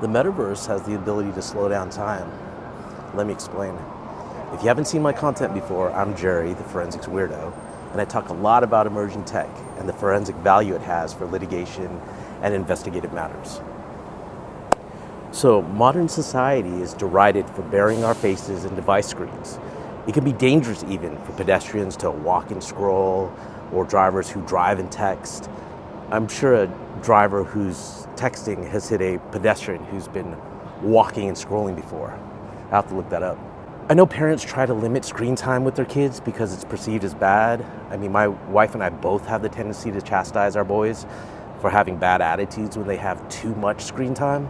The metaverse has the ability to slow down time. Let me explain. If you haven't seen my content before, I'm Jerry, the forensics weirdo, and I talk a lot about emerging tech and the forensic value it has for litigation and investigative matters. So, modern society is derided for burying our faces in device screens. It can be dangerous even for pedestrians to walk and scroll, or drivers who drive and text. I'm sure a driver who's texting has hit a pedestrian who's been walking and scrolling before. I have to look that up. I know parents try to limit screen time with their kids because it's perceived as bad. I mean, my wife and I both have the tendency to chastise our boys for having bad attitudes when they have too much screen time.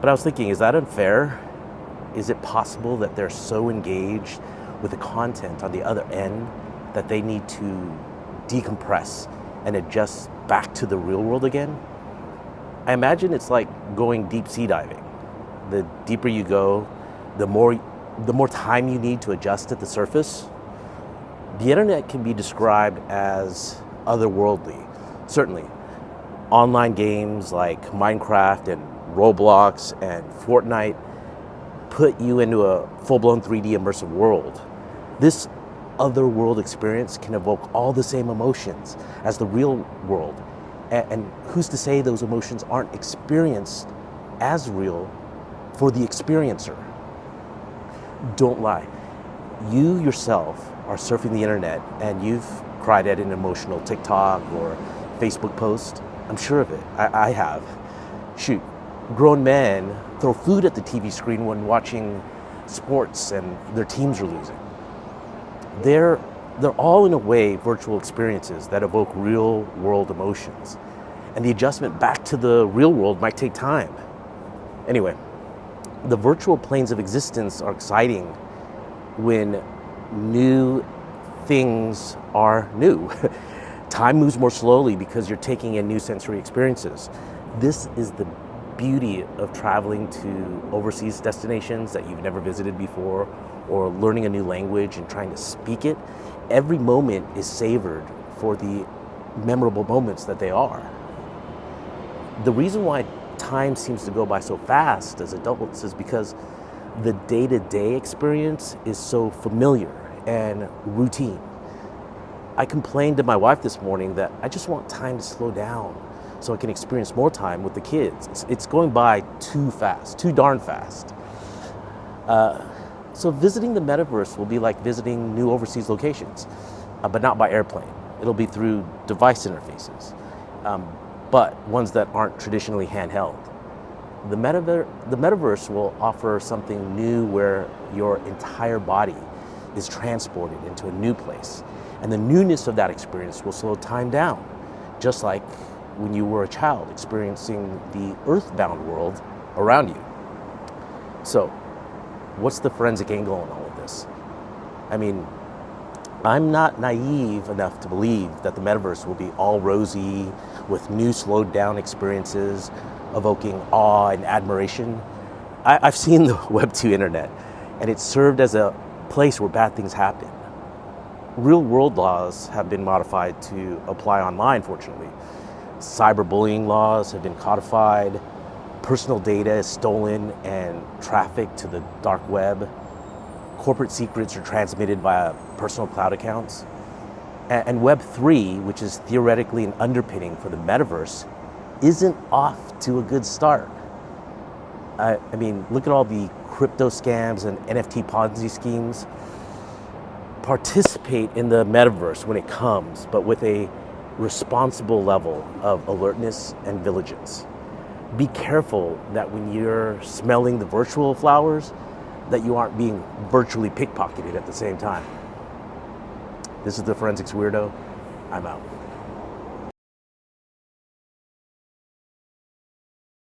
But I was thinking, is that unfair? Is it possible that they're so engaged with the content on the other end that they need to decompress and adjust back to the real world again? I imagine it's like going deep sea diving. The deeper you go, the more time you need to adjust at the surface. The internet can be described as otherworldly. Certainly, online games like Minecraft and Roblox and Fortnite put you into a full-blown 3D immersive world. This other world experience can evoke all the same emotions as the real world. And who's to say those emotions aren't experienced as real for the experiencer? Don't lie. You yourself are surfing the internet and you've cried at an emotional TikTok or Facebook post. I'm sure of it. I have. Shoot, grown men throw food at the TV screen when watching sports and their teams are losing. They're all in a way virtual experiences that evoke real world emotions. And the adjustment back to the real world might take time. Anyway, the virtual planes of existence are exciting when new things are new. Time moves more slowly because you're taking in new sensory experiences. This is the beauty of traveling to overseas destinations that you've never visited before, or learning a new language and trying to speak it. Every moment is savored for the memorable moments that they are. The reason why time seems to go by so fast as adults is because the day-to-day experience is so familiar and routine. I complained to my wife this morning that I just want time to slow down so I can experience more time with the kids. It's going by too fast, too darn fast. So visiting the metaverse will be like visiting new overseas locations, but not by airplane. It'll be through device interfaces, but ones that aren't traditionally handheld. The metaverse will offer something new where your entire body is transported into a new place. And the newness of that experience will slow time down, just like when you were a child experiencing the earthbound world around you. So, what's the forensic angle in all of this? I mean, I'm not naive enough to believe that the metaverse will be all rosy with new slowed down experiences evoking awe and admiration. I've seen the Web 2 internet, and it's served as a place where bad things happen. Real world laws have been modified to apply online, fortunately. Cyberbullying laws have been codified. Personal data is stolen and trafficked to the dark web. Corporate secrets are transmitted via personal cloud accounts. And Web 3, which is theoretically an underpinning for the metaverse, isn't off to a good start. I mean, look at all the crypto scams and NFT Ponzi schemes. Participate in the metaverse when it comes, but with a responsible level of alertness and vigilance. Be careful that when you're smelling the virtual flowers, that you aren't being virtually pickpocketed at the same time. This is the Forensics Weirdo. I'm out.